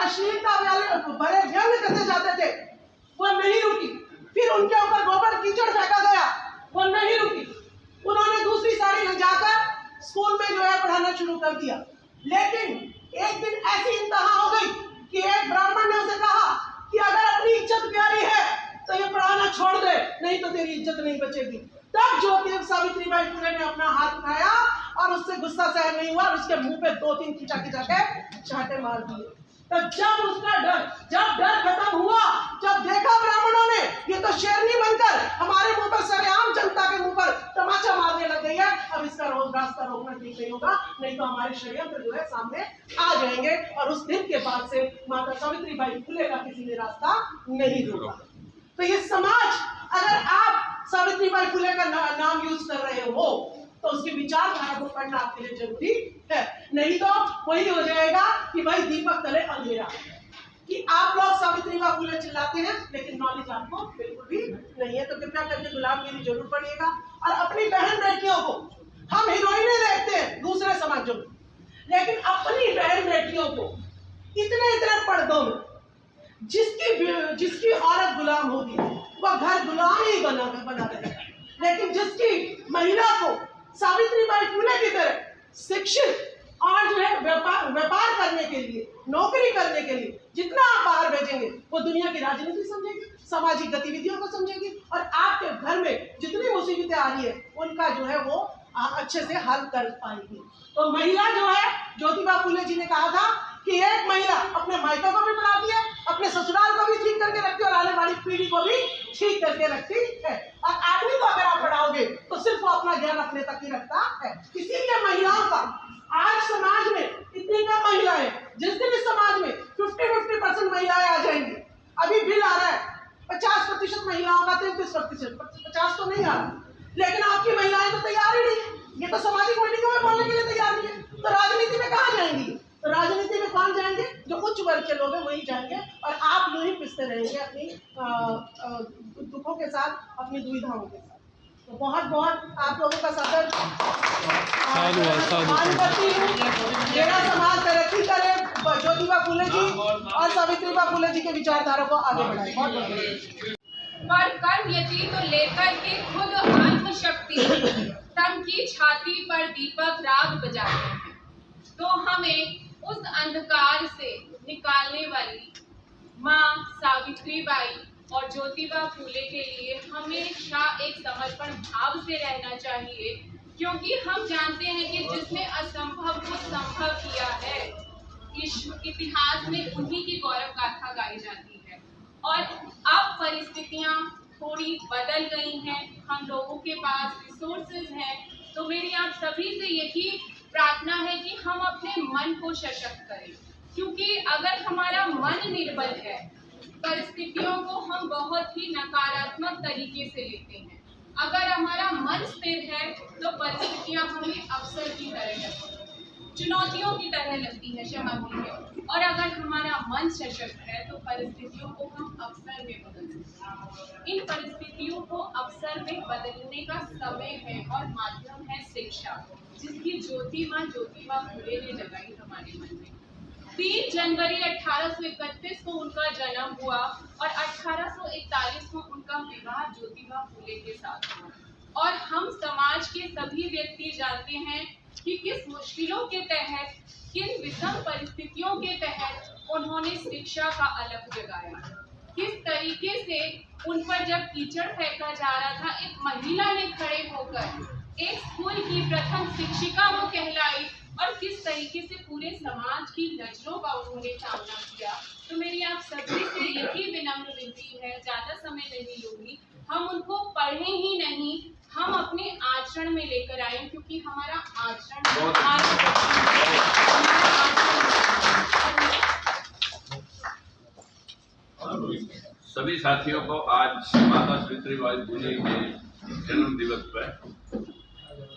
अश्लीलता भरे व्यंग कसे जाते थे, वो नहीं रुकी। फिर उनके ऊपर गोबर कीचड़ फेंका गया, वो नहीं रुकी। उन्होंने दूसरी साड़ी लजाकर स्कूल में जो है पढ़ाना शुरू कर दिया। लेकिन एक दिन ऐसी इंतहा हो गई कि एक ब्राह्मण ने उसे कहा कि अगर अपनी इज्जत प्यारी है तो ये पढ़ाना छोड़ दे, नहीं तो तेरी इज्जत नहीं बचेगी। तब ज्योति सावित्रीबाई फुले ने अपना हाथ उठाया और उससे गुस्सा सहन नहीं हुआ और उसके मुंह पे 2-3 खिंचा के चांटे मार दिए। तो जब डर खत्म हुआ, जब देखा ब्राह्मणों ने ये तो शेरनी बनकर हमारे मुंह पर सरेआम जनता के मुंह पर तमाचा मारने लग गई है, अब इसका रास्ता रोकना ठीक नहीं होगा, नहीं तो हमारे षड्यंत्र जो है सामने आ जाएंगे। और उस दिन के बाद से माता सावित्रीबाई फुले का किसी ने रास्ता नहीं रोका। तो ये समाज, अगर आप सावित्रीबाई फुले का नाम यूज कर रहे हो तो उसकी विचारधारा को पढ़ना आपके लिए जरूरी है, नहीं तो वही हो जाएगा कि भाई दीपक तले अंधेरा, कि आप लोग सावित्रीबाई फुले चिल्लाते हैं लेकिन नॉलेज आपको बिल्कुल भी नहीं है। तो कृपया करके गुलामगिरी जरूर पढ़िएगा। और अपनी बहन बेटियों को, हम हीरोइनें देखते हैं दूसरे समाजों में, लेकिन अपनी बहन बेटियों को इतने पर्दों में जिसकी औरत गुलाम होगी वह घर गुलाम ही बना देगा, लेकिन जिसकी महिला को सावित्रीबाई फुले की तरह शिक्षित और जो है व्यापार करने के लिए, नौकरी करने के लिए जितना आप बाहर भेजेंगे, वो दुनिया की राजनीति समझेगी, सामाजिक गतिविधियों को समझेगी और आपके घर में जितनी मुसीबतें आ रही है उनका जो है वो अच्छे से हल कर पाएगी। तो महिला जो है, ज्योतिबा फुले जी ने कहा था कि एक महिला अपने मायके को भी पढ़ाती है, अपने ससुराल को भी ठीक करके रखती है और आने वाली पीढ़ी को भी ठीक करके रखती है। और आदमी को अगर आप पढ़ाओगे तो सिर्फ वो अपना ज्ञान अपने तक ही रखता है। इसीलिए महिलाओं का आज समाज में इतनी कम महिलाएं, जिस दिन इस समाज में 50% महिलाएं आ जाएंगी, अभी बिल आ रहा है 50% महिलाओं का, 33%, 50 तो नहीं आ रहा, लेकिन आपकी महिलाएं तो तैयार ही नहीं है, ये तो सामाजिक मीटिंगों में बोलने के लिए तैयार नहीं है, तो राजनीति में कहाँ जाएंगी? तो राजनीति में कौन जाएंगे? जो उच्च वर्ग के लोग हैं वही जाएंगे और आप यूं ही पिसते रहेंगे अपनी दुखों के साथ, अपनी दुविधाओं के साथ। तो बहुत बहुत आप लोगों का सादर करती हूँ। मेरा समाज तरक्की करे, ज्योतिबा फुले जी और सावित्रीबाई फुले जी के विचारधारा को आगे बढ़ाए। बहुत पर कर्म यति तो लेकर के खुद आत्मशक्ति तम की छाती पर दीपक राग बजाते हैं, तो हमें उस अंधकार से निकालने वाली माँ सावित्रीबाई और ज्योतिबा फुले के लिए हमेशा एक समर्पण भाव से रहना चाहिए, क्योंकि हम जानते हैं कि जिसने असंभव को संभव किया है, इतिहास में उन्हीं की गौरव गाथा गाई जाती है। और अब परिस्थितियां थोड़ी बदल गई हैं, हम लोगों के पास रिसोर्सेज हैं, तो मेरी आप सभी से यही प्रार्थना है कि हम अपने मन को सशक्त करें, क्योंकि अगर हमारा मन निर्बल है, परिस्थितियों को हम बहुत ही नकारात्मक तरीके से लेते हैं। अगर हमारा मन स्थिर है तो परिस्थितियां हमें अवसर की तरह लगती हैं, चुनौतियों की तरह लगती है, क्षमा कीजिए। और अगर हमारा मन सशक्त है तो परिस्थितियों को हम अवसर में बदल सकते हैं। इन परिस्थितियों को अवसर में बदलने का समय है और माध्यम है शिक्षा, जिसकी ज्योति माँ ज्योतिबा फुले ने जगाई हमारे मन में। 3 जनवरी 1831 को उनका जन्म हुआ और 1841 को उनका विवाह ज्योतिबा फुले के साथ हुआ। और हम समाज के सभी व्यक्ति जानते हैं कि किस मुश्किलों के तहत, किन विषम परिस्थितियों के तहत उन्होंने शिक्षा का अलख जगाया। किस तरीके से उन पर जब कीचड़ फेंका जा रहा था, एक महिला ने खड़े होकर एक स्कूल की प्रथम शिक्षिका वो कहलाई, और किस तरीके से पूरे समाज की नजरों का उन्होंने सामना किया। तो मेरी आप सभी से यही विनम्र विनती है, ज्यादा समय नहीं लूंगी, हम उनको पढ़ें ही नहीं, हम अपने आचरण में लेकर आए, क्योंकि हमारा आचरण सभी साथियों को आज माता सावित्रीबाई फुले के जन्म दिवस पर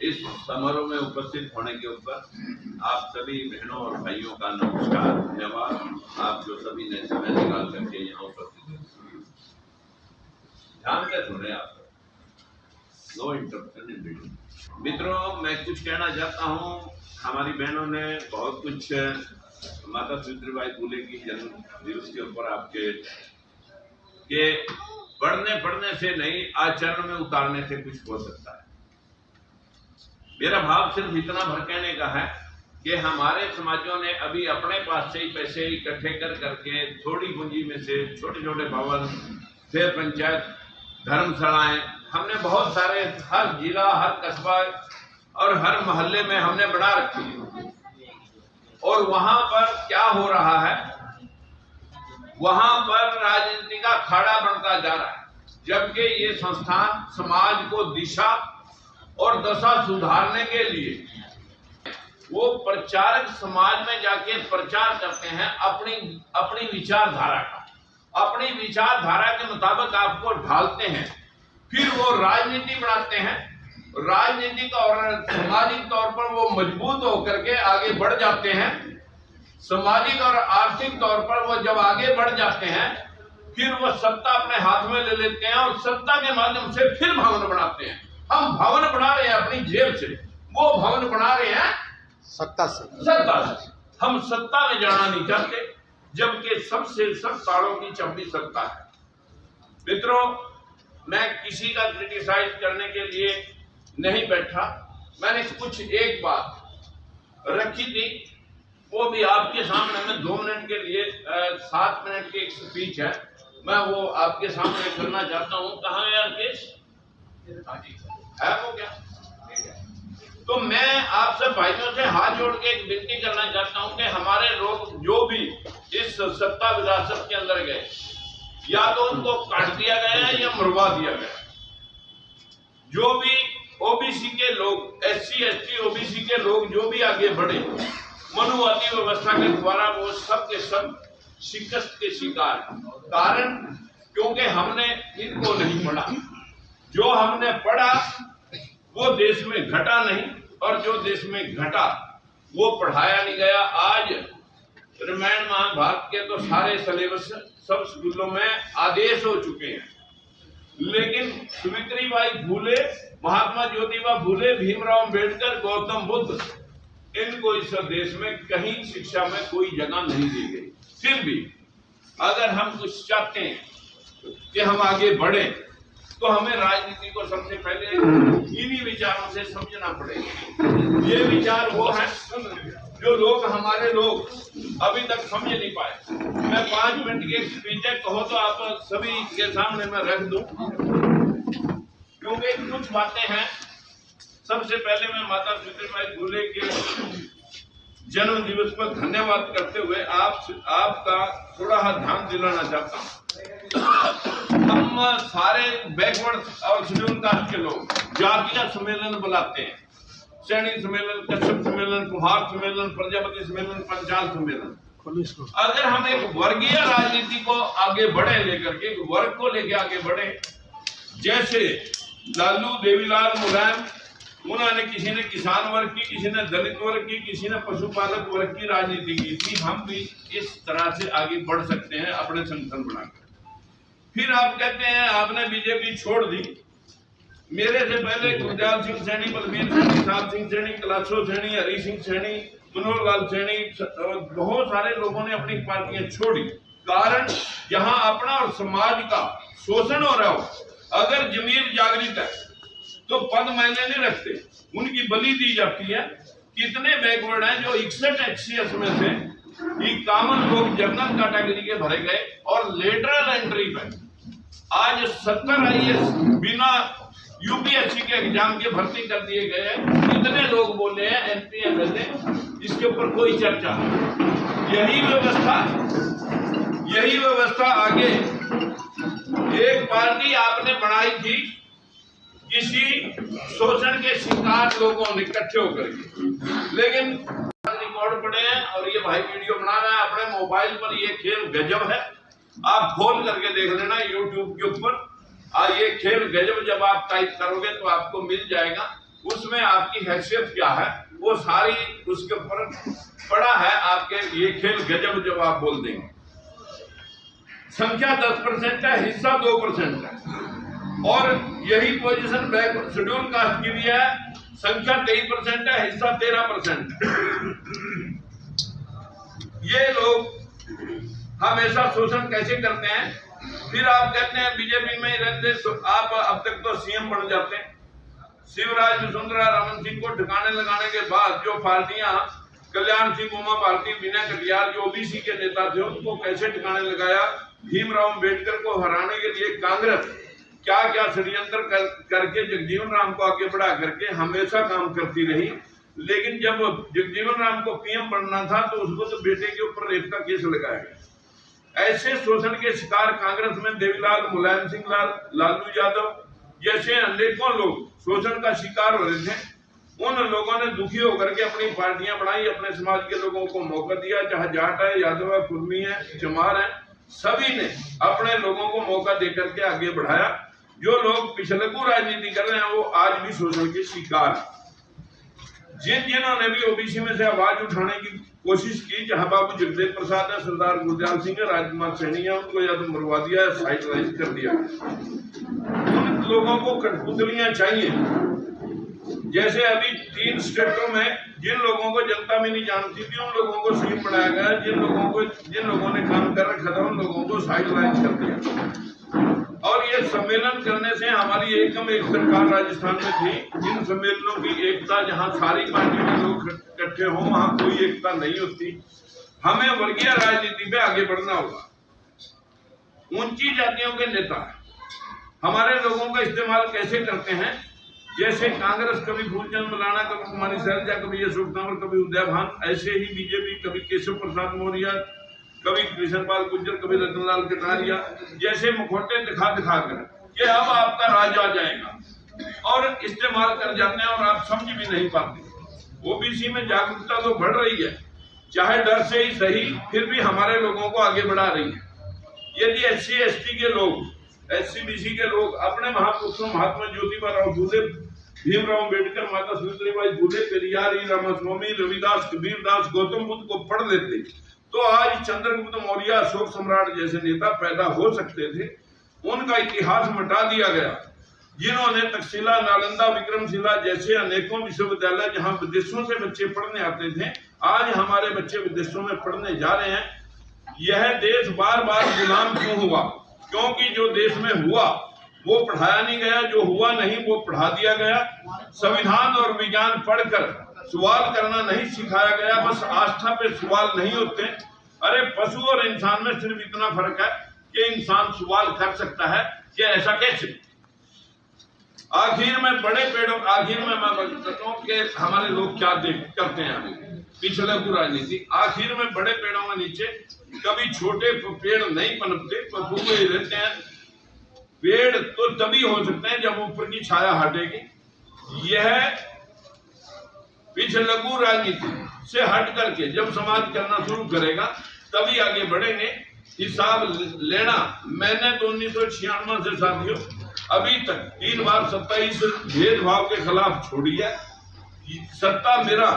इस समारोह में उपस्थित होने के ऊपर आप सभी बहनों और भाइयों का नमस्कार, धन्यवाद। आप जो सभी ने समय निकाल करके यहाँ उपस्थित हैं, ध्यान से सुने आप, नो इंटरप्शन इन बिटवीन। मित्रों, मैं कुछ कहना चाहता हूँ। हमारी बहनों ने बहुत कुछ माता सावित्रीबाई फुले की जन्म दिवस के ऊपर आपके के पढ़ने से नहीं, आचरण में उतारने से कुछ हो सकता है। मेरा भाव सिर्फ इतना भर कहने का है कि हमारे समाजों ने अभी अपने पास से ही पैसे इकट्ठे कर करके थोड़ी पूंजी में से छोटे छोटे भवन, फिर पंचायत, धर्मशालाएं, हमने बहुत सारे हर जिला, हर कस्बा और हर मोहल्ले में हमने बना रखी है। और वहां पर क्या हो रहा है, वहां पर राजनीति का अखाड़ा बनता जा रहा है, जबकि ये संस्थान समाज को दिशा और दशा सुधारने के लिए वो प्रचारक समाज में जाके प्रचार करते हैं अपनी विचारधारा का, अपनी विचारधारा के मुताबिक आपको ढालते हैं, फिर वो राजनीति बनाते हैं। राजनीतिक और सामाजिक तौर पर वो मजबूत होकर के आगे बढ़ जाते हैं। सामाजिक और आर्थिक तौर पर वो जब आगे बढ़ जाते हैं, फिर वो सत्ता अपने हाथ में ले लेते हैं और सत्ता के माध्यम से फिर भवन बनाते हैं। हम भवन बना रहे हैं अपनी जेब से, वो भवन बना रहे हैं सत्ता से। हम सत्ता में जाना नहीं चाहते, जबकि सबसे सब तारों की चंपी सत्ता है। मित्रों, मैं किसी का क्रिटिसाइज करने के लिए नहीं बैठा, मैंने कुछ एक बात रखी थी, वो भी आपके सामने मैं 2 मिनट के लिए 7 मिनट की एक स्पीच है, मैं वो आपके सामने करना चाहता हूँ। कहाँ यार केस है वो क्या? तो मैं आपसे भाइयों से हाथ जोड़ के एक विनती करना चाहता हूं कि हमारे लोग जो भी इस सत्ता विरासत के अंदर गए, या तो उनको काट दिया गया है या मरवा दिया गया। जो भी ओबीसी के लोग, SC ST ओबीसी के लोग जो भी आगे बढ़े मनुवादी व्यवस्था के द्वारा, वो सब के सब शिकस्त के शिकार हैं। कारण क्योंकि हमने इनको नहीं पढ़ा। जो हमने पढ़ा वो देश में घटा नहीं, और जो देश में घटा वो पढ़ाया नहीं गया। आज रामायण महाभारत के तो सारे सिलेबस सब स्कूलों में आदेश हो चुके हैं, लेकिन सावित्रीबाई फुले, महात्मा ज्योतिबा फुले, भीमराव अम्बेडकर, गौतम बुद्ध, इनको इस देश में कहीं शिक्षा में कोई जगह नहीं दी गई। फिर भी अगर हम कुछ चाहते हैं कि हम आगे बढ़े, तो हमें राजनीति को सबसे पहले इन्हीं विचारों से समझना पड़ेगा। ये विचार वो है जो लोग, हमारे लोग अभी तक समझ नहीं पाए। मैं 5 मिनट की स्पीच कहो तो आप सभी के सामने मैं रख दूं, क्योंकि कुछ बातें हैं। सबसे पहले मैं माता सावित्रीबाई फुले के जन्म दिवस पर धन्यवाद करते हुए आपका थोड़ा ध्यान दिलाना चाहता हूँ। हम सारे बैकवर्ड और शेड्यूल कास्ट के लोग जातीय सम्मेलन बुलाते हैं, सैनिक सम्मेलन, कश्यप सम्मेलन, कुम्हार सम्मेलन, प्रजापति सम्मेलन, पंचाल सम्मेलन। अगर हम एक वर्गीय राजनीति को आगे बढ़े, लेकर के एक वर्ग को लेकर आगे बढ़े, जैसे लालू, देवीलाल, मुलायम, उन्होंने किसी ने किसान वर्ग की, किसी ने दलित वर्ग की, किसी ने पशुपालक वर्ग की राजनीति की थी। हम भी इस तरह से आगे बढ़ सकते हैं अपने संगठन बनाकर। फिर आप कहते हैं आपने बीजेपी छोड़ दी। मेरे से पहले गुरजाल सिंह सैनी, बलबीर सैनी, साहब सिंह सैनी, कलाशो सैनी, हरी सिंह सैनी, मनोहर लाल सैनी, बहुत सारे लोगों ने अपनी पार्टियां छोड़ी। कारण जहां अपना और समाज का शोषण हो रहा हो, अगर जमीर जागृत है तो पद मायने नहीं रखते, उनकी बलि दी जाती है। कितने बैकवर्ड हैं जो 61 HCS में से 51 लोग जनरल कैटेगरी के भरे गए, और लेटरल एंट्री पे आज 70 IAS बिना UPSC के एग्जाम के भर्ती कर दिए गए हैं। कितने लोग बोले हैं MP MLA, इसके ऊपर कोई चर्चा नहीं। यही व्यवस्था आगे एक पार्टी आपने बनाई थी किसी शोषण के शिकार लोगों ने इकट्ठे होकर के, लेकिन रिकॉर्ड पड़े हैं और ये भाई वीडियो बना रहा है अपने मोबाइल पर। ये खेल गजब है, आप खोल करके देख लेना YouTube के ऊपर। ये खेल गजब जब आप टाइप करोगे तो आपको मिल जाएगा, उसमें आपकी हैसियत क्या है वो सारी उसके ऊपर पड़ा है आपके। ये खेल गजब जब आप बोल देंगे। संख्या 10% है, हिस्सा 2% है, और यही पोजीशन बैक शेड्यूल कास्ट की भी है। संख्या 23% है, हिस्सा 13% है। ये लोग हमेशा शोषण कैसे करते हैं? फिर आप कहते हैं बीजेपी में ही रहते, आप अब तक तो सीएम बन जाते हैं। शिवराज वसुंधरा रमन सिंह को ठिकाने लगाने के बाद जो पार्टियां, कल्याण सिंह, उमा भारती, विनय कटियार जो ओबीसी के नेता थे, उनको कैसे ठिकाने लगाया? भीमराव अम्बेडकर को हराने के लिए कांग्रेस क्या क्या षड्यंत्र करके जगजीवन राम को आगे बढ़ा करके हमेशा काम करती रही। लेकिन जब जगजीवन राम को पीएम बनना था तो उसको तो बेटे के ऊपर रेप का केस लगाया गया। ऐसे शोषण के शिकार कांग्रेस में देवीलाल, मुलायम सिंह लाल, लालू यादव जैसे अनेकों लोग शोषण का शिकार हो रहे थे। उन लोगों ने दुखी होकर के अपनी पार्टियां बनाई, अपने समाज के लोगों को मौका दिया, चाहे जाट है, यादव है, कुर्मी है, चमार है, सभी ने अपने लोगों को मौका देकर के आगे बढ़ाया। जो लोग पिछलकू राजनीति कर रहे हैं वो आज भी शोषण के शिकार। जिन्होंने भी ओबीसी में से आवाज उठाने की कोशिश की, चाहे बाबू जगदेव प्रसाद है, सरदार गुरदयाल सिंह है, राजकुमार सैनी है, उनको या तो मरवा दिया है, साइडलाइन कर दिया। उन लोगों को कठपुतलियां चाहिए। जैसे अभी 3 स्टेटों में जिन लोगों को जनता में नहीं जानती थी, उन लोगों को सीएम बनाया गया। जिन लोगों ने काम कर रखा था, उन लोगों को साइडलाइन कर दिया। और ये सम्मेलन करने से हमारी एकम एक सरकार राजस्थान में थी। जिन सम्मेलनों की एकता, जहां सारी पार्टियों के लोग इकट्ठे हों, वहां कोई एकता नहीं होती। हमें वर्गीय राजनीति पे आगे बढ़ना होगा। ऊंची जातियों के नेता हमारे लोगों का इस्तेमाल कैसे करते हैं? जैसे कांग्रेस कभी फूलचंद मलाना, कभी कुमारी शैलजा, कभी अशोक तंवर, कभी उदय भान, ऐसे ही बीजेपी कभी केशव प्रसाद मौर्य, कभी कृष्णपाल गुर्जर, कभी रतनलाल कटारिया जैसे मुखौटे दिखा कर कि अब आपका राज आ जाएगा और इस्तेमाल कर जाते हैं और आप समझ भी नहीं पाते। ओबीसी में जागरूकता तो बढ़ रही है, चाहे डर से ही सही, फिर भी हमारे लोगों को आगे बढ़ा रही है। यदि SC ST के लोग, SC BC के लोग अपने महापुरुषों महात्मा ज्योतिबा राव फूले, भीमराव अम्बेडकर, माता सावित्रीबाई फूले, पेरियार, रामास्वामी, रविदास, कबीरदास, गौतम बुद्ध को पढ़ लेते तो आज चंद्रगुप्त मौर्य, अशोक सम्राट जैसे नेता पैदा हो सकते थे। उनका इतिहास मिटा दिया गया। जिन्होंने तक्षशिला, नालंदा, विक्रमशिला जैसे अनेकों विश्वविद्यालय जहां विदेशों से बच्चे पढ़ने आते थे, आज हमारे बच्चे विदेशों में पढ़ने जा रहे हैं। यह देश बार बार गुलाम क्यों हुआ? क्योंकि जो देश में हुआ वो पढ़ाया नहीं गया, जो हुआ नहीं वो पढ़ा दिया गया। संविधान और विज्ञान पढ़कर सवाल करना नहीं सिखाया गया। बस आस्था पे सवाल नहीं होते। अरे पशु और इंसान में सिर्फ इतना फर्क है कि इंसान सवाल कर सकता है कि ऐसा कैसे। आखिर में मैं बताता हूँ कि हमारे लोग क्या करते हैं। अभी पिछले को राजनीति, आखिर में बड़े पेड़ों के नीचे कभी छोटे पेड़ नहीं पनपते, पशु ही रहते हैं। पेड़ तो तभी हो सकते हैं जब ऊपर की छाया हटेगी। यह पिछलकू राजनीति से हट करके जब समाज करना शुरू करेगा तभी आगे बढ़ेंगे। हिसाब लेना, मैंने तो 1996 से साथियों अभी तक 3 बार सत्ता इस भेदभाव के खिलाफ छोड़ी है। सत्ता मेरा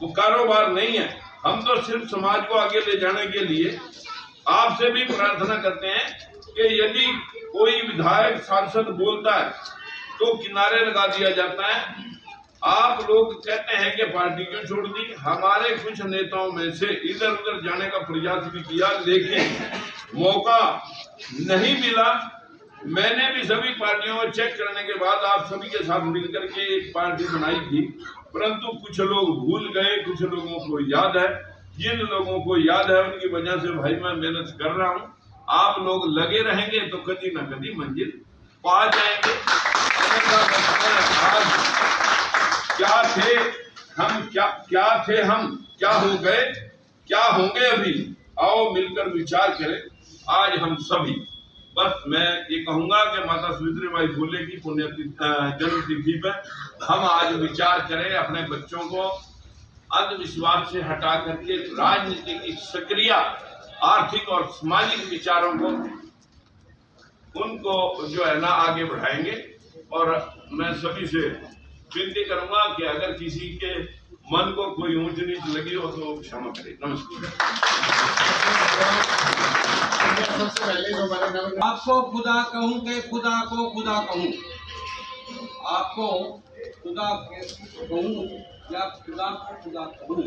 वो कारोबार नहीं है। हम तो सिर्फ समाज को आगे ले जाने के लिए आपसे भी प्रार्थना करते हैं कि यदि कोई विधायक, सांसद बोलता है तो किनारे लगा दिया जाता है। आप लोग कहते हैं कि पार्टी क्यों छोड़ दी? हमारे कुछ नेताओं में से इधर उधर जाने का प्रयास भी किया, लेकिन मौका नहीं मिला। मैंने भी सभी पार्टियों को चेक करने के बाद आप सभी के साथ मिलकर के एक पार्टी बनाई थी, परंतु कुछ लोग भूल गए, कुछ लोगों को याद है। जिन लोगों को याद है उनकी वजह से भाई मैं मेहनत कर रहा हूँ। आप लोग लगे रहेंगे तो कभी न कभी मंजिल पा जाएंगे। आज क्या थे हम, क्या हो गए, क्या होंगे अभी, आओ मिलकर विचार करें। आज हम सभी, बस मैं ये कहूंगा कि माता सावित्रीबाई फूले की जन्म तिथि पर हम आज विचार करें। अपने बच्चों को अंधविश्वास से हटा करके राजनीति की सक्रिय, आर्थिक और सामाजिक विचारों को उनको जो है ना आगे बढ़ाएंगे। और मैं सभी से विनती करूंगा कि अगर किसी के मन को कोई ऊंच नीच लगी हो तो क्षमा करें। नमस्कार। आपको खुदा कहूं कि खुदा को खुदा कहूं, आपको खुदा कहूं या खुदा को खुदा कहूँ,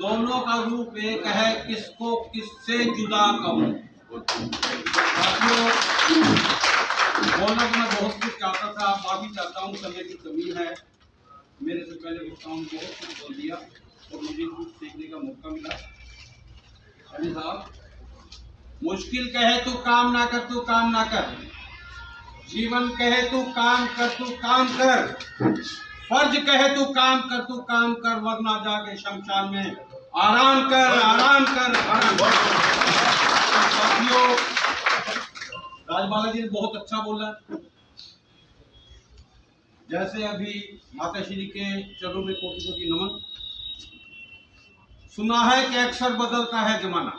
दोनों का रूप एक है, किसको किससे जुदा कहूँ। साथियों, बोलना तो मैं बहुत कुछ चाहता था, माफी चाहता हूँ, समय की कमी है। मेरे से पहले वक्ताओं ने बहुत कुछ बोल दिया और मुझे कुछ सीखने का मौका मिला। अली साहब, मुश्किल कहे तू काम ना कर, तू काम ना कर। जीवन कहे तू काम कर, तू काम कर। फर्ज कहे तू काम कर, तू काम कर, वरना जाके शमशान में आराम कर, आराम कर, आराम कर। साथियों, राजबाला जी ने बहुत अच्छा बोला। जैसे अभी माता श्री के चरणों में कोटि कोटि नमन। सुना है कि अक्सर बदलता है जमाना,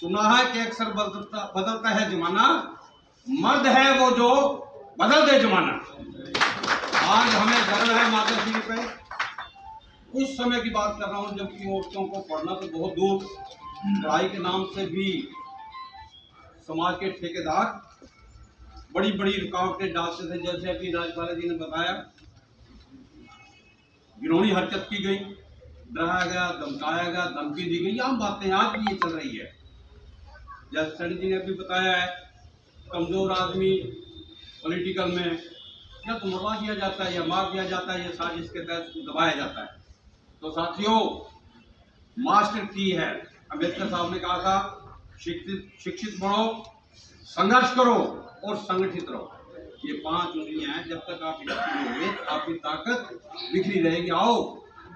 सुना है कि अक्सर बदलता है जमाना, मर्द है वो जो बदल दे जमाना। आज हमें गर्व है माता श्री पे। उस समय की बात कर रहा हूँ जबकि औरतों को पढ़ना तो बहुत दूर, पढ़ाई के नाम से भी समाज के ठेकेदार बड़ी बड़ी रुकावटें डालते थे। जैसे अभी राजबाला जी ने बताया, घिनौनी हरकत की गई, डराया गया, धमकाया गया, धमकी दी गई, आम बातें आज भी ये चल रही है। जैसे सैनी जी ने अभी बताया है, कमजोर आदमी पॉलिटिकल में या तो मरवा दिया जाता है या मार दिया जाता है, या साजिश के तहत उसको दबाया जाता है। तो साथियों, मास्टर की है, अम्बेडकर साहब ने कहा था, शिक्षित बनो, संघर्ष करो और संगठित रहो। ये 5 उंगलियां हैं, जब तक आप होंगे आपकी ताकत बिखरी रहेगी। आओ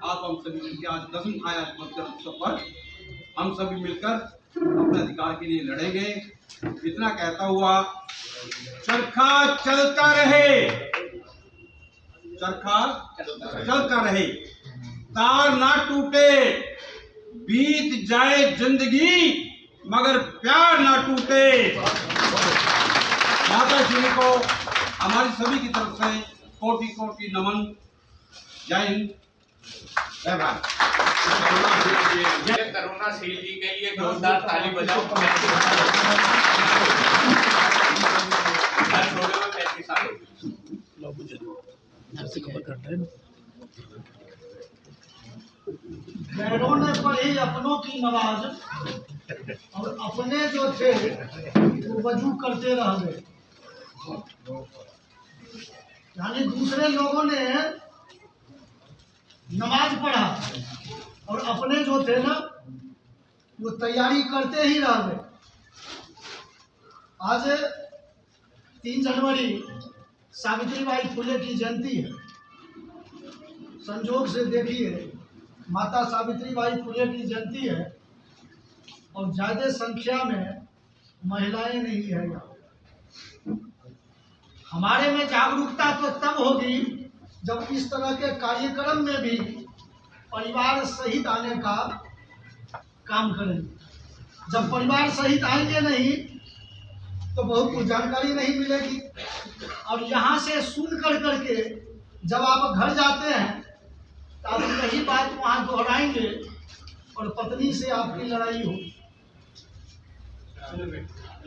आप हम सभी मिलकर आज दसम खाया उत्सव पर हम सभी मिलकर अपने अधिकार के लिए लड़ेंगे। इतना कहता हुआ, चरखा चलता रहे, चरखा चलता रहे, तार ना टूटे, बीत जाए जिंदगी मगर प्यार ना टूटे। माता श्री को हमारी सभी की तरफ से कोटि कोटि नमन। जय हिंद, जय भारत। करुणाशील जी के लिए जोरदार ताली बजाओ। गैरों ने पढ़ी अपनों की नमाज और अपने जो थे वो वजू करते रह गए। यानी दूसरे लोगों ने नमाज पढ़ा और अपने जो थे ना वो तैयारी करते ही रह गए। आज 3 जनवरी सावित्रीबाई फुले की जयंती है। संजोग से देखिए, माता सावित्रीबाई फुले की जयंती है और ज़्यादा संख्या में महिलाएं नहीं है यहाँ। हमारे में जागरूकता तो तब होगी जब इस तरह के कार्यक्रम में भी परिवार सहित आने का काम करेंगे। जब परिवार सहित आएंगे नहीं तो बहुत कुछ जानकारी नहीं मिलेगी। और यहाँ से सुन कर करके जब आप घर जाते हैं तो आप यही बात वहाँ दोहराएंगे और पत्नी से आपकी लड़ाई होगी,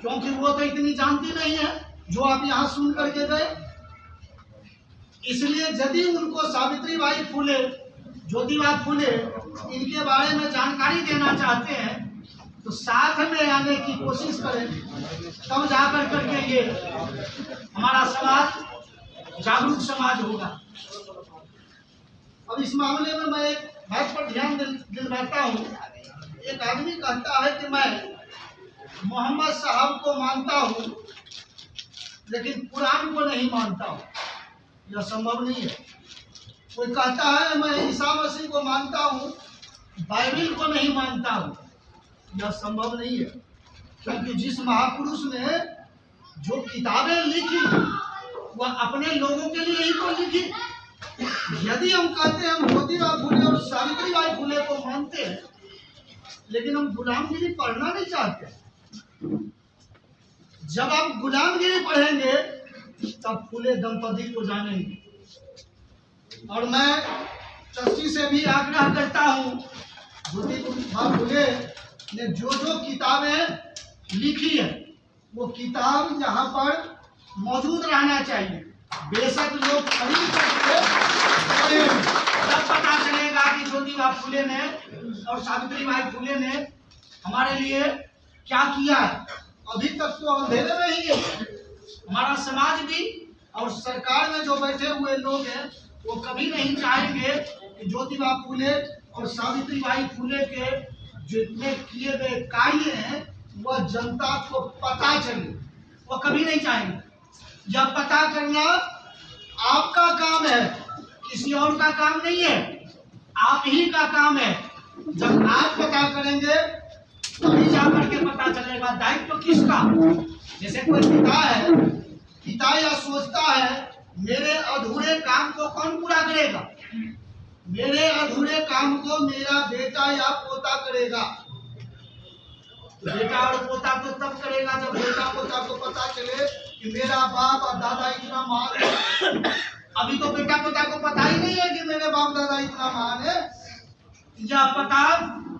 क्योंकि वो तो इतनी जानती नहीं है जो आप यहाँ सुन करके गए। इसलिए यदि उनको सावित्रीबाई फुले, ज्योतिबा फुले इनके बारे में जानकारी देना चाहते हैं तो साथ में आने की कोशिश करें, तब जाकर करके ये हमारा समाज जागरूक समाज होगा। अब इस मामले में मैं एक बात पर ध्यान दिलवाता हूँ। एक आदमी कहता है कि मैं मोहम्मद साहब को मानता हूँ लेकिन कुरान को नहीं मानता हूँ। यह संभव नहीं है। कोई कहता है मैं ईसा मसीह को मानता हूँ, बाइबिल को नहीं मानता हूँ। यह संभव नहीं है, क्योंकि जिस महापुरुष ने जो किताबें लिखी वह अपने लोगों के लिए ही तो लिखी। यदि हम कहते हैं हम ज्योतिबा फुले और सावित्रीबाई फुले को मानते हैं लेकिन हम गुलामगिरी पढ़ना नहीं चाहते, जब आप गुलामगिरी पढ़ेंगे तब फुले दंपति को जानेंगे। और मैं ट्रस्टी से भी आग्रह करता हूँ, ज्योतिबा फुले ने जो जो किताबें लिखी है वो किताब यहाँ पर मौजूद रहना चाहिए। बेशक लोग खरीद सकते हैं, पता चलेगा कि ज्योतिबा फुले ने और सावित्रीबाई फुले ने हमारे लिए क्या किया है। अभी तक तो अंधेरे में ही है। हमारा समाज भी और सरकार में जो बैठे हुए लोग हैं वो कभी नहीं चाहेंगे कि ज्योतिबा फुले और सावित्रीबाई फुले के जितने किए गए कार्य हैं वह जनता को पता चले, वो कभी नहीं चाहेंगे। जब पता करना आपका काम है, किसी और का काम नहीं है, आप ही का काम है। जब आप पता करेंगे तभी जाकर के पता चलेगा दायित्व तो किसका। जैसे कोई पिता है, पिता यह सोचता है मेरे अधूरे काम को कौन पूरा करेगा, मेरे अधूरे काम को मेरा बेटा या पोता करेगा। बेटा और पोता तो तब करेगा जब बेटा पोता को पता चले कि मेरा बाप और दादा इतना महान है। अभी तो बेटा पोता को पता ही नहीं है कि मेरे बाप दादा इतना महान है। यह पता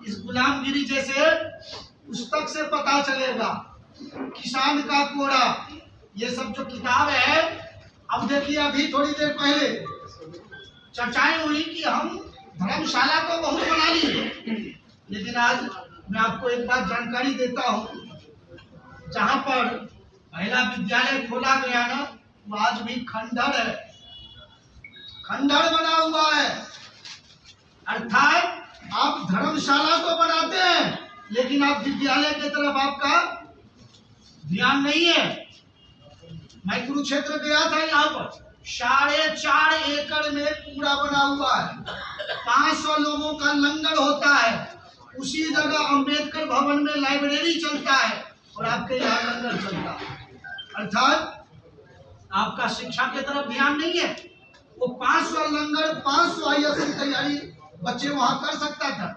इस गुलामगिरी जैसे पुस्तक से पता चलेगा। किसान का कोड़ा, ये सब जो किताब है, अब देखिए अभी थोड़ी देर पहले चर्चाएं हुई कि हम धर्मशाला को बहुत बना लिए, लेकिन आज मैं आपको एक बात जानकारी देता हूँ, जहाँ पर पहला विद्यालय खोला गया ना वो आज भी खंडहर है, खंडहर बना हुआ है। अर्थात आप धर्मशाला तो बनाते हैं लेकिन आप विद्यालय की तरफ आपका ध्यान नहीं है। मैं कुरुक्षेत्र गया था, यहाँ पर 4.5 एकड़ में पूरा बना हुआ है। 500 लोगों का लंगर होता है। उसी जगह अंबेडकर भवन में लाइब्रेरी चलता है और आपके यहाँ लंगर चलता है। अर्थात आपका शिक्षा की तरफ ध्यान नहीं है। वो 500 लंगर, 500 IAS की तैयारी बच्चे वहां कर सकता था।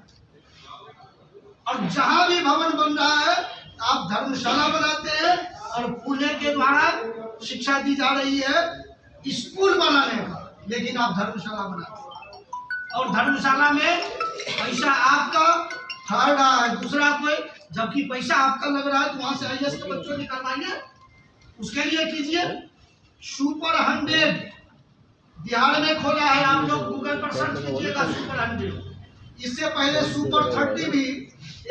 और जहां भी भवन बन रहा है आप धर्मशाला बनाते हैं और फुले के द्वारा शिक्षा दी जा रही है स्कूल बनाने का, लेकिन आप धर्मशाला बनाते हैं और धर्मशाला में पैसा आपका ठहर रहा है, दूसरा कोई, जबकि पैसा आपका लग रहा है तो वहां से IAS के बच्चों निकलवाइए, उसके लिए कीजिए। सुपर 100 बिहार में खोला है, आप लोग गूगल पर सर्च कीजिएगा सुपर 100। इससे पहले सुपर 30 भी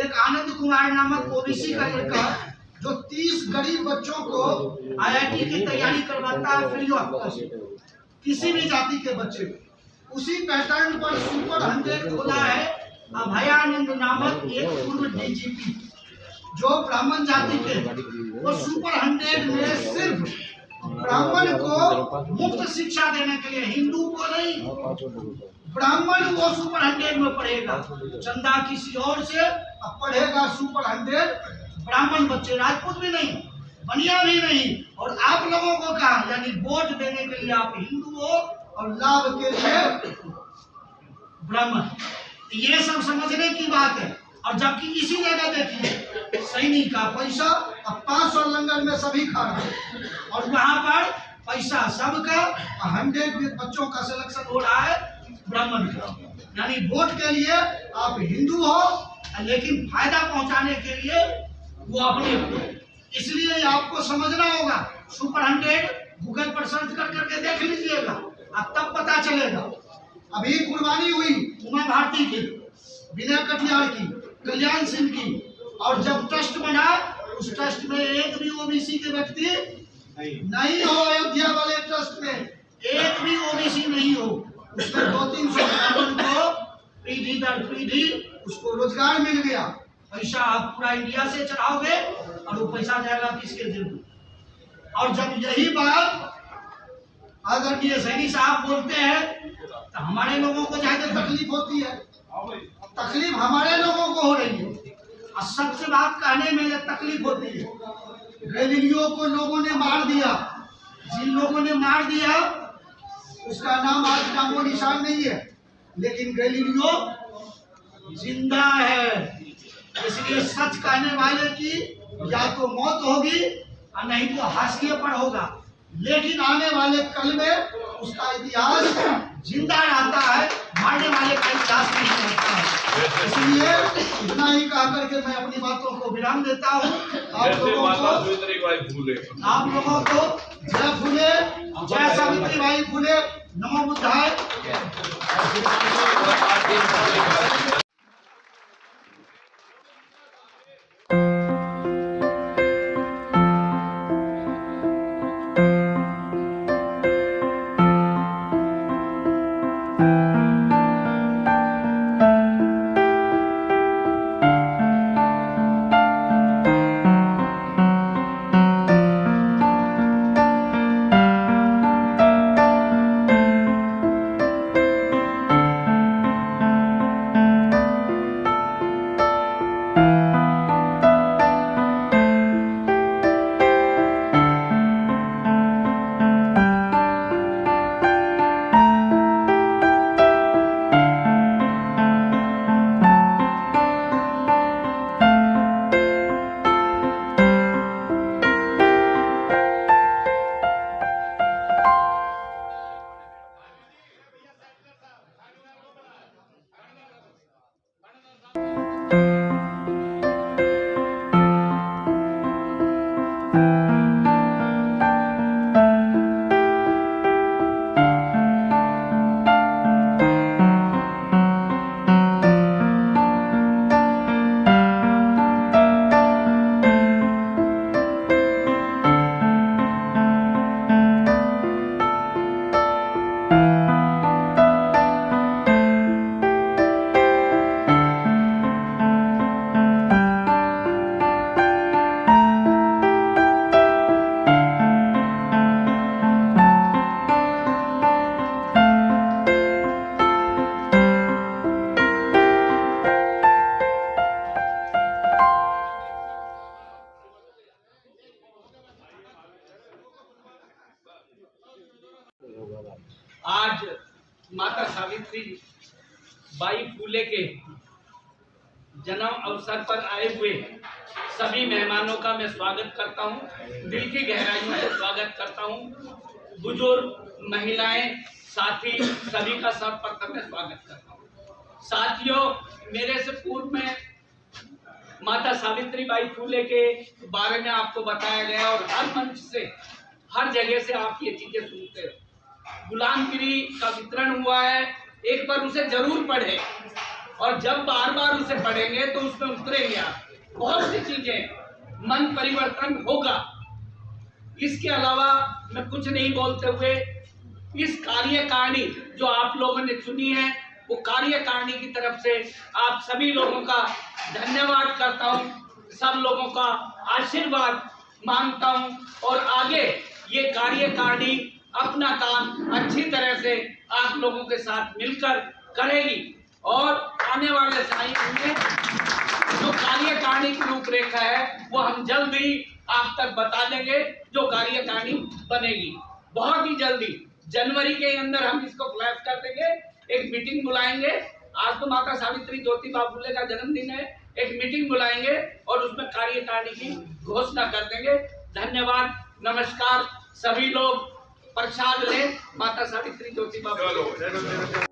एक आनंद कुमार नामक OBC का लड़का जो 30 गरीब बच्चों को IIT की तैयारी करवाता है फ्री ऑफ कॉस्ट, किसी भी जाति के बच्चे को। उसी पैटर्न पर सुपर 100 खोला है अभयानंद नामक एक पूर्व DGP जो ब्राह्मण जाति के। वो सुपर 100 में सिर्फ ब्राह्मण को मुफ्त शिक्षा देने के लिए, हिंदू को नहीं, ब्राह्मण वो सुपर 100 में पढ़ेगा, चंदा किसी और से, अब पढ़ेगा सुपर 100 ब्राह्मण बच्चे, राजपूत भी नहीं, बनिया भी नहीं। और आप लोगों को कहा, यानी वोट देने के लिए आप हिंदू हो और लाभ के लिए ब्राह्मण। ये सब समझने की बात है। और जबकि इसी जगह देखिए सैनिक का पैसा अब 500 लंगर में सभी खा रहे हैं और वहां पर पैसा सबका 100 बच्चों का सिलेक्शन हो रहा है ब्राह्मण का। यानी वोट के लिए आप हिंदू हो लेकिन फायदा पहुंचाने के लिए वो अपने। इसलिए आपको समझना होगा। सुपर 100 गूगल पर सर्च कर करके देख लीजिएगा, अब तब पता चलेगा। अभी कुर्बानी हुई उमा भारती की, विनय कटियार की, कल्याण सिंह की, और जब ट्रस्ट बना उस ट्रस्ट में एक भी OBC के व्यक्ति नहीं हो। अयोध्या वाले ट्रस्ट में एक भी OBC नहीं हो। उसमें 200-300 ब्राह्मण को पीढ़ी दर पीढ़ी उसको रोजगार मिल गया। पैसा आप पूरा इंडिया से चढ़ाओगे और वो पैसा जाएगा किसके जेब में। और जब यही बात आदरणीय सैनी साहब बोलते हैं तो हमारे लोगों को ज्यादा तकलीफ होती है। तकलीफ हमारे लोगों को हो रही है और सबसे बात कहने में तकलीफ होती है। गैलीलियो को लोगों ने मार दिया। जिन लोगों ने मार दिया उसका नाम आज नामो निशान नहीं है, लेकिन गैलीलियो जिंदा है। इसलिए सच कहने वाले की या तो मौत होगी और नहीं तो हाशिए पर होगा, लेकिन आने वाले कल में उसका इतिहास जिंदा रहता है, मारने वाले का इतिहास नहीं रहता है। इसलिए इतना ही कह करके मैं अपनी बातों को विराम देता हूँ। आप लोगों को जय फुले, जय सावित्रीबाई फुले। नमो बुद्धाय। आज माता सावित्री बाई फूले के जन्म अवसर पर आए हुए सभी मेहमानों का मैं स्वागत करता हूं, दिल की गहराइयों से स्वागत करता हूं। बुजुर्ग, महिलाएं, साथी सभी का सर्वप्रथम मैं स्वागत करता हूं। साथियों, मेरे से पूर्व में माता सावित्री बाई फूले के बारे में आपको बताया गया और हर मंच से, हर जगह से आप ये चीजें सुनते हो। गुलामगिरी का वितरण हुआ है, एक बार उसे जरूर पढ़े और जब बार बार उसे पढ़ेंगे तो उसमें उतरेंगे आप। बहुत सी चीजें, मन परिवर्तन होगा। इसके अलावा मैं कुछ नहीं बोलते हुए इस कार्यकारिणी जो आप लोगों ने चुनी है, वो कार्यकारिणी की तरफ से आप सभी लोगों का धन्यवाद करता हूँ, सब लोगों का आशीर्वाद मांगता हूँ और आगे ये कार्यकारिणी अपना काम अच्छी तरह से आप लोगों के साथ मिलकर करेगी और आने वाले समय में जो कार्यकारिणी की रूपरेखा है वो हम जल्द ही आप तक बता देंगे, जो कार्यकारिणी बनेगी बहुत ही जल्दी। जनवरी के अंदर हम इसको फ्लैश कर देंगे, एक मीटिंग बुलाएंगे। आज तो माता सावित्री ज्योतिबा फुले का जन्मदिन है, एक मीटिंग बुलाएंगे और उसमें कार्यकारिणी की घोषणा कर देंगे। धन्यवाद, नमस्कार। सभी लोग प्रसाद लें, माता सावित्री ज्योतिबा फुले।